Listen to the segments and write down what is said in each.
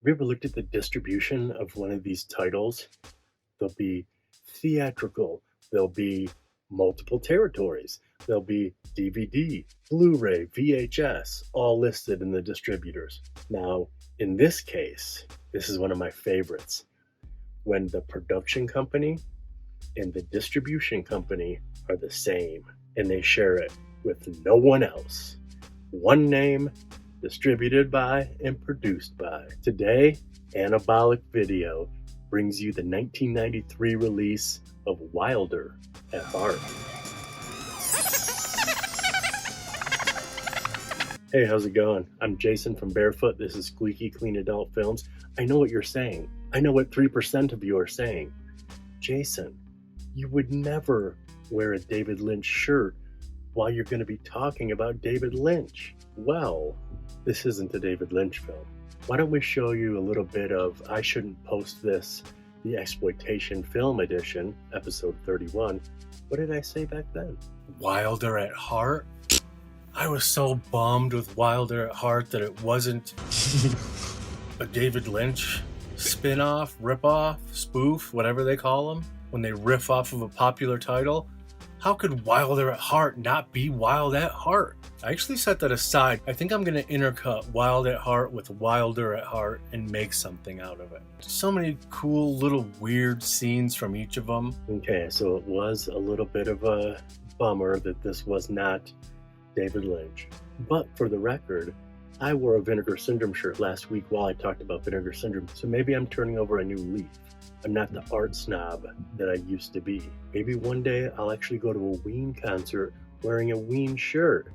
Have you ever looked at the distribution of one of these titles? There'll be theatrical, there'll be multiple territories, there'll be DVD, Blu-ray, VHS, all listed in the distributors. Now, in this case, this is one of my favorites. When the production company and the distribution company are the same and they share it with no one else. One name, distributed by and produced by. Today, Anabolic Video brings you the 1993 release of Wilder at Heart. Hey, how's it going? I'm Jason from Barefoot. This is Squeaky Clean Adult Films. I know what you're saying. I know what 3% of you are saying. Jason, you would never wear a David Lynch shirt while you're going to be talking about David Lynch. Well, this isn't a David Lynch film. Why don't we show you a little bit of I Shouldn't Post This, the Exploitation Film Edition, episode 31. What did I say back then? Wilder at Heart? I was so bummed with Wilder at Heart that it wasn't a David Lynch spin-off, rip-off, spoof, whatever they call them, when they riff off of a popular title. How could Wilder at Heart not be Wild at Heart? I actually set that aside. I think I'm going to intercut Wild at Heart with Wilder at Heart and make something out of it. So many cool little weird scenes from each of them. Okay, so it was a little bit of a bummer that this was not David Lynch. But for the record, I wore a Vinegar Syndrome shirt last week while I talked about Vinegar Syndrome, so maybe I'm turning over a new leaf. I'm not the art snob that I used to be. Maybe one day I'll actually go to a Ween concert wearing a Ween shirt.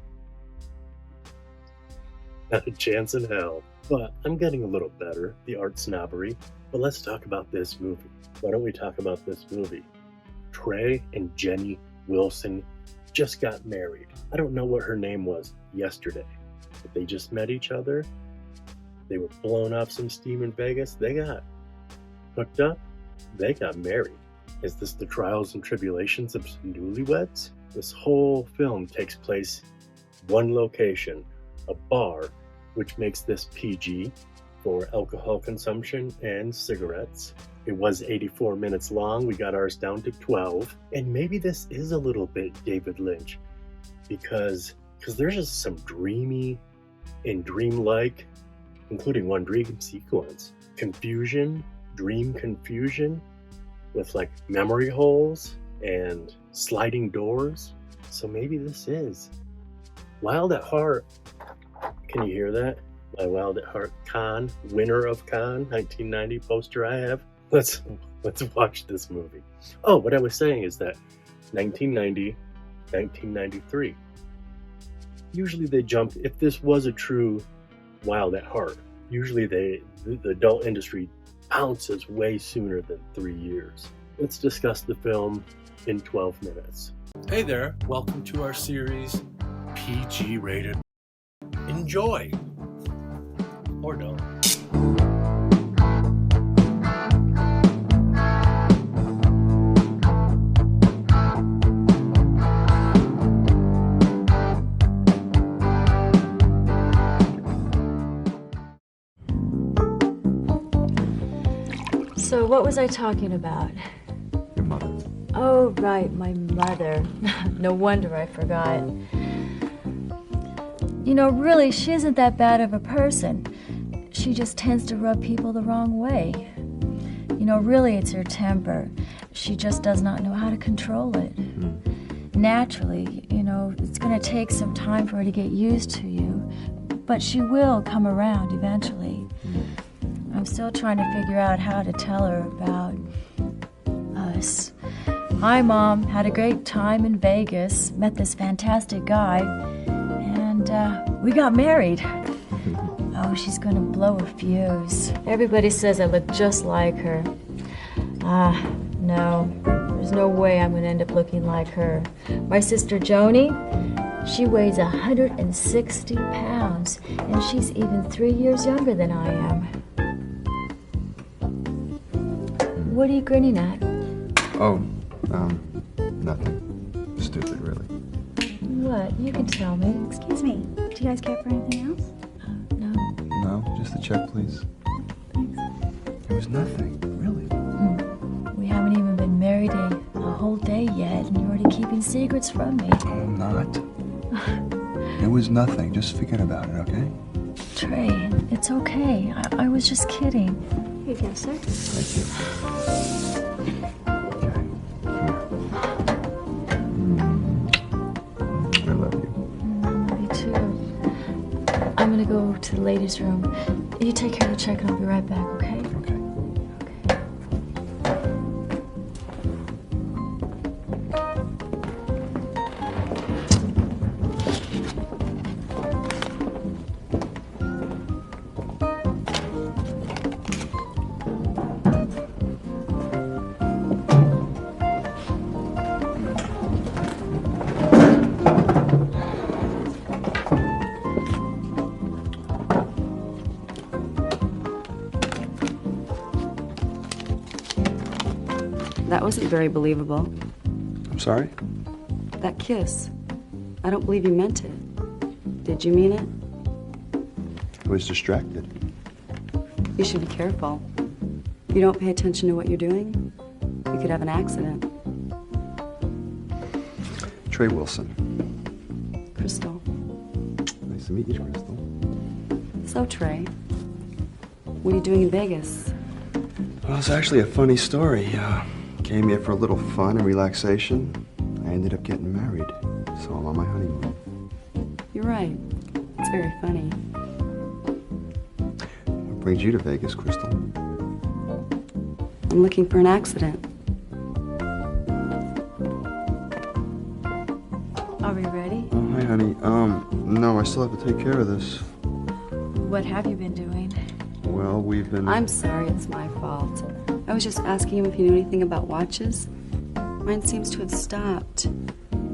Not a chance in hell. But I'm getting a little better, the art snobbery. But let's talk about this movie. Why don't we talk about this movie? Trey and Jenny Wilson just got married. I don't know what her name was yesterday, but they just met each other. They were blowing off some steam in Vegas. They got hooked up. They got married. Is this the trials and tribulations of newlyweds? This whole film takes place one location, a bar, which makes this PG for alcohol consumption and cigarettes. It was 84 minutes long. We got ours down to 12. And maybe this is a little bit David Lynch because there's just some dreamy and dreamlike, including one dream sequence, dream confusion with like memory holes and sliding doors. So maybe this is Wild at Heart. Can you hear that? My Wild at Heart Cannes, winner of Cannes 1990 poster I have. Let's watch this movie. Oh, what I was saying is that 1990, 1993. Usually they jump, if this was a true Wild at Heart, usually the adult industry pounces way sooner than 3 years. Let's discuss the film in 12 minutes. Hey there, welcome to our series, PG rated. Enjoy! Or don't. So what was I talking about? Your mother. Oh, right, my mother. No wonder I forgot. You know, really, she isn't that bad of a person. She just tends to rub people the wrong way. You know, really, it's her temper. She just does not know how to control it. Naturally, you know, it's going to take some time for her to get used to you, but she will come around eventually. I'm still trying to figure out how to tell her about us. Hi, Mom. Had a great time in Vegas. Met this fantastic guy. And we got married. Oh, she's going to blow a fuse. Everybody says I look just like her. No. There's no way I'm going to end up looking like her. My sister Joni, she weighs 160 pounds. And she's even 3 years younger than I am. What are you grinning at? Oh, nothing. Stupid, really. What? You can tell me. Excuse me, do you guys care for anything else? No. No, just the check, please. Here was nothing, really. We haven't even been married a whole day yet, and you're already keeping secrets from me. Oh, I'm not. It was nothing. Just forget about it, okay? Trey, it's okay. I was just kidding. Here you go, sir. Thank you. Okay. Here. I love you. Me too. I'm gonna go to the ladies' room. You take care of the check and I'll be right back, okay? Okay. That wasn't very believable. I'm sorry? That kiss. I don't believe you meant it. Did you mean it? I was distracted. You should be careful. You don't pay attention to what you're doing, you could have an accident. Trey Wilson. Crystal. Nice to meet you, Crystal. So, Trey, what are you doing in Vegas? Well, it's actually a funny story. Came here for a little fun and relaxation. I ended up getting married, so I'm on my honeymoon. You're right. It's very funny. What brings you to Vegas, Crystal? I'm looking for an accident. Are we ready? Oh, hi, honey. No, I still have to take care of this. What have you been doing? Well, we've been... I'm sorry, it's my fault. I was just asking him if he knew anything about watches. Mine seems to have stopped.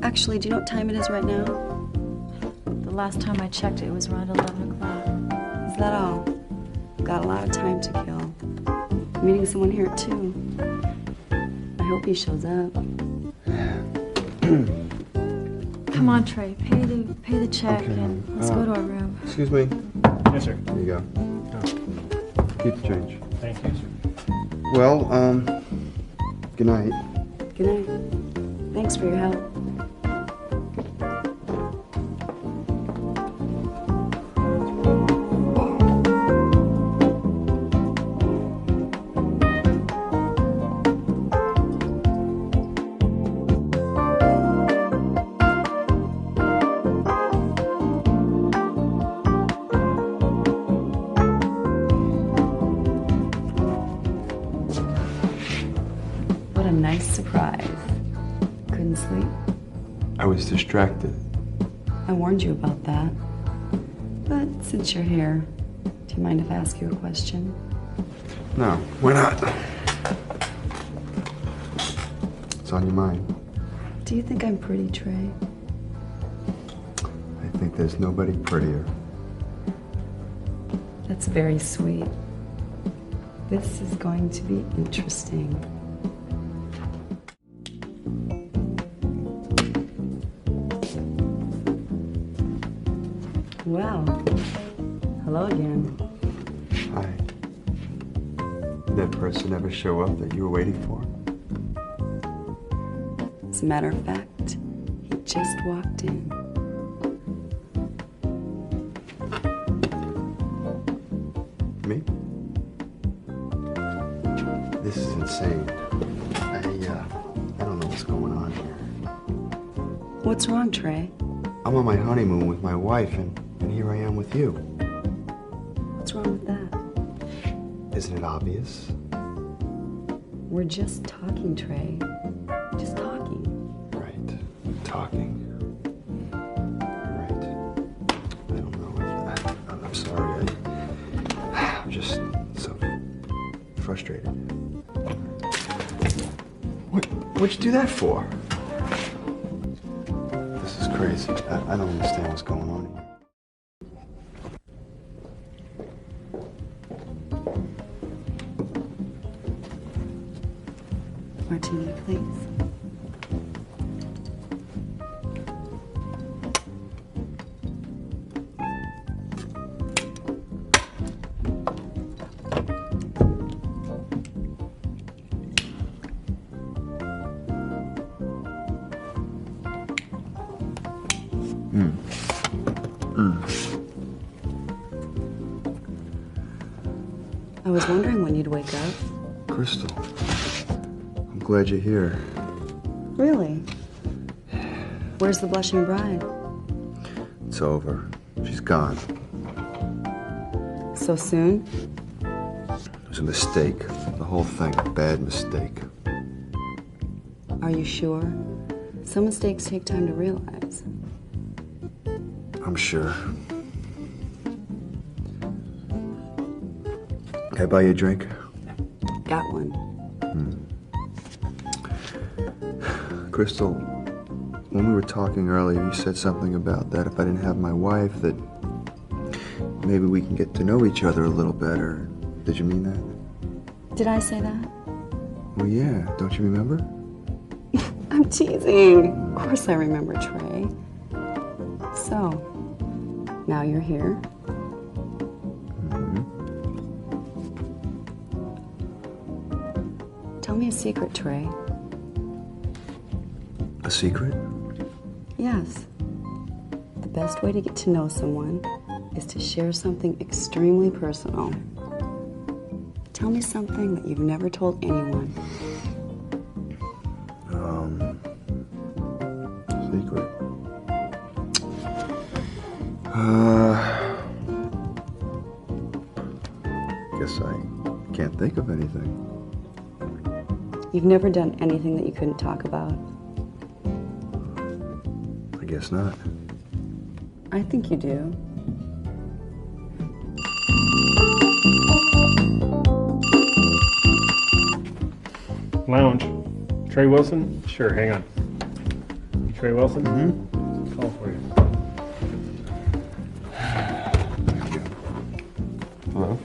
Actually, do you know what time it is right now? The last time I checked, it was around 11 o'clock. Is that all? Got a lot of time to kill. I'm meeting someone here at 2. I hope he shows up. Come on, Trey. Pay the check Okay. and let's go to our room. Excuse me. Yes, sir. There you go. Keep the change. Thank you, sir. Well, good night. Good night. Thanks for your help. What a nice surprise. Couldn't sleep? I was distracted. I warned you about that. But since you're here, do you mind if I ask you a question? No, why not? What's on your mind? Do you think I'm pretty, Trey? I think there's nobody prettier. That's very sweet. This is going to be interesting. Well, hello again. Hi. Did that person ever show up that you were waiting for? As a matter of fact, he just walked in. Me? This is insane. I don't know what's going on here. What's wrong, Trey? I'm on my honeymoon with my wife, and here I am with you. What's wrong with that? Isn't it obvious? We're just talking, Trey. Just talking. Right. Talking. Right. I don't know. I'm sorry. I'm just so frustrated. What'd you do that for? This is crazy. I don't understand what's going on here. Martini, please. I was wondering when you'd wake up. Crystal, I'm glad you're here. Really? Where's the blushing bride? It's over. She's gone. So soon? It was a mistake. The whole thing, a bad mistake. Are you sure? Some mistakes take time to realize. I'm sure. Can I buy you a drink? Got one. Crystal, when we were talking earlier, you said something about that if I didn't have my wife, that maybe we can get to know each other a little better. Did you mean that? Did I say that? Well, yeah. Don't you remember? I'm teasing. Of course I remember, Trey. So, now you're here. Tell me a secret, Trey. A secret? Yes. The best way to get to know someone is to share something extremely personal. Tell me something that you've never told anyone. Secret. Guess I can't think of anything. You've never done anything that you couldn't talk about. I guess not. I think you do. Lounge. Trey Wilson? Sure, hang on. Trey Wilson? Mm-hmm. Call for you. Hello?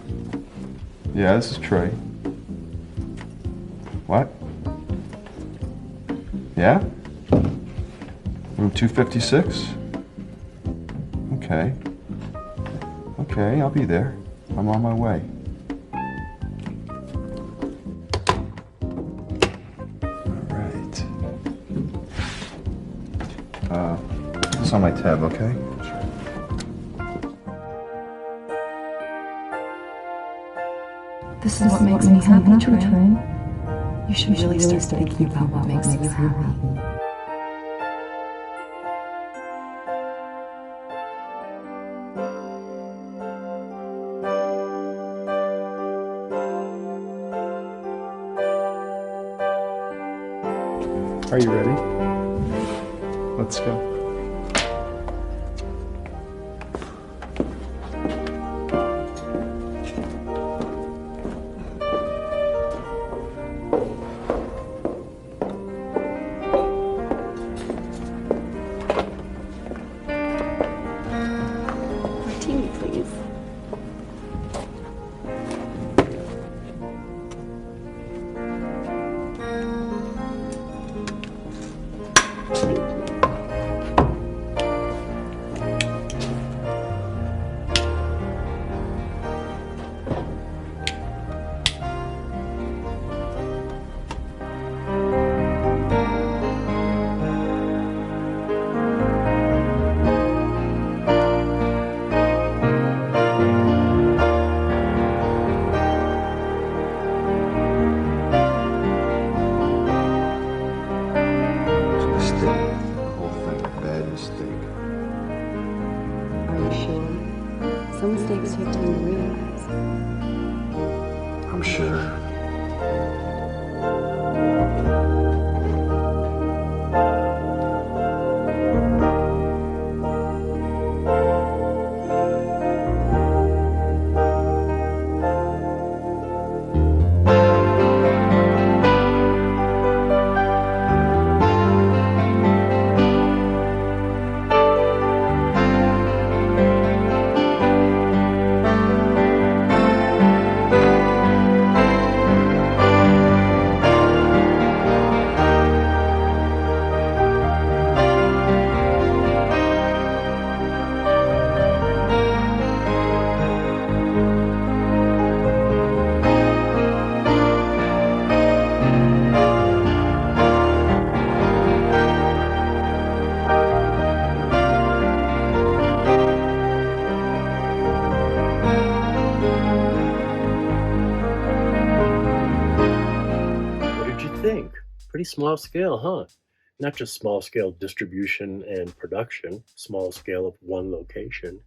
Yeah, this is Trey. What? Yeah? Room 256? Okay. Okay, I'll be there. I'm on my way. It's on my tab, okay? This is what makes me happy, Trey. You should really start thinking about what makes you happy. Are you ready? Let's go. Martini, please. It's a mistake. The whole thing, a bad mistake. Are you sure? Some mistakes take time to realize. I'm sure. Pretty small scale, huh? Not just small scale distribution and production, small scale of one location,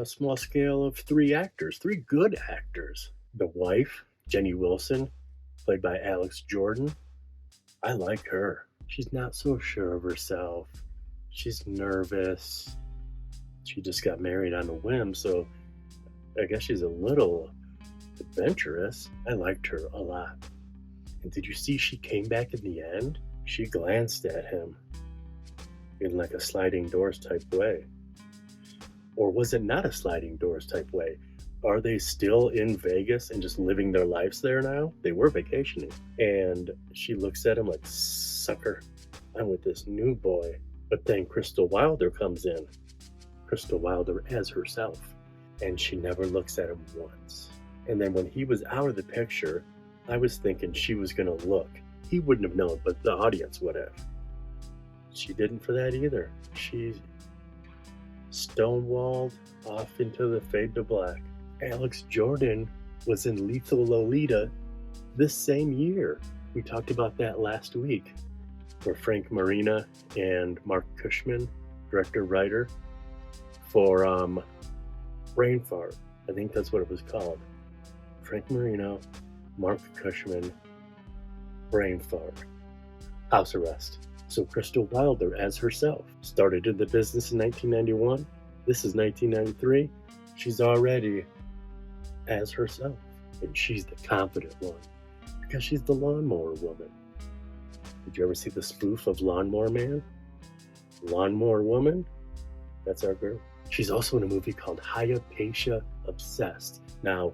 small scale of three actors, three good actors. The wife, Jenny Wilson, played by Alex Jordan. I like her. She's not so sure of herself. She's nervous. She just got married on a whim, so I guess she's a little adventurous. I liked her a lot. And did you see she came back in the end? She glanced at him in like a sliding doors type way. Or was it not a sliding doors type way? Are they still in Vegas and just living their lives there now? They were vacationing. And she looks at him like, sucker, I'm with this new boy. But then Crystal Wilder comes in. Crystal Wilder as herself. And she never looks at him once. And then when he was out of the picture, I was thinking she was going to look. He wouldn't have known, but the audience would have. She didn't for that either. She stonewalled off into the fade to black. Alex Jordan was in Lethal Lolita this same year. We talked about that last week, where Frank Marina and Mark Cushman, director-writer, for Brain Fart. I think that's what it was called. Frank Marino, Mark Cushman, Brain Fart, House Arrest. So Crystal Wilder as herself started in the business in 1991. This is 1993. She's already as herself, and she's the confident one because she's the lawnmower woman. Did you ever see the spoof of Lawnmower Man? Lawnmower Woman? That's our girl. She's also in a movie called Hypatia Obsessed. Now,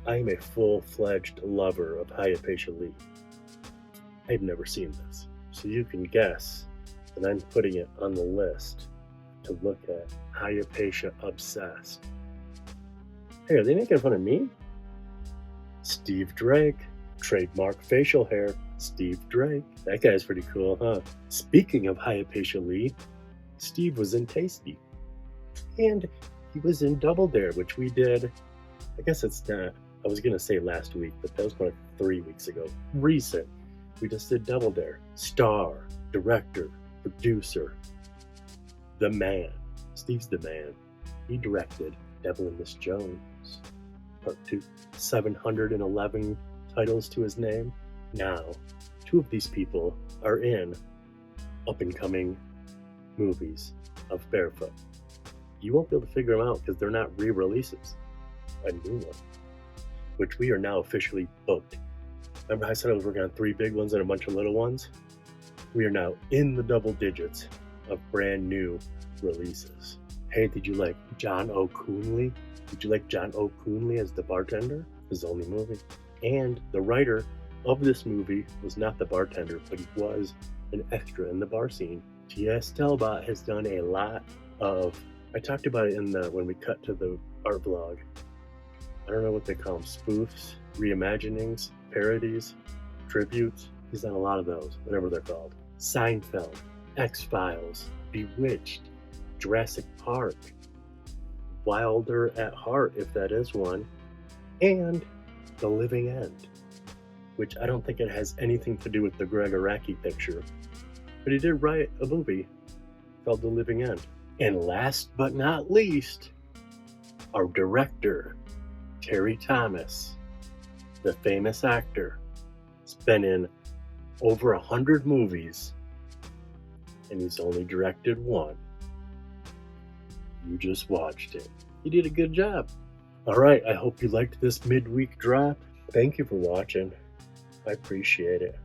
I am a full-fledged lover of Hypatia Lee. I've never seen this, so you can guess that I'm putting it on the list to look at. Hypatia Obsessed. Hey, are they making fun of me? Steve Drake, trademark facial hair. Steve Drake. That guy's pretty cool, huh? Speaking of Hypatia Lee, Steve was in Tasty. And he was in Double Dare, which we did, I guess it's not, I was going to say last week, but that was like 3 weeks ago. Recent. We just did Double Dare. Star, director, producer, the man. Steve's the man. He directed Devil and Miss Jones, Part 2. 711 titles to his name. Now, two of these people are in up-and-coming movies of Barefoot. You won't be able to figure them out because they're not re-releases. A new one, which we are now officially booked. Remember I said I was working on 3 big ones and a bunch of little ones? We are now in the double digits of brand new releases. Hey, did you like John O'Coonley? Did you like John O'Coonley as the bartender? His only movie. And the writer of this movie was not the bartender, but he was an extra in the bar scene. T.S. Talbot has done a lot of, I talked about it in when we cut to the art vlog. I don't know what they call them, spoofs, reimaginings, parodies, tributes. He's done a lot of those, whatever they're called. Seinfeld, X-Files, Bewitched, Jurassic Park, Wilder at Heart, if that is one, and The Living End, which I don't think it has anything to do with the Greg Araki picture, but he did write a movie called The Living End. And last but not least, our director, Terry Thomas, the famous actor. He's been in over 100 movies, and he's only directed one. You just watched it. He did a good job. Alright, I hope you liked this midweek drop. Thank you for watching. I appreciate it.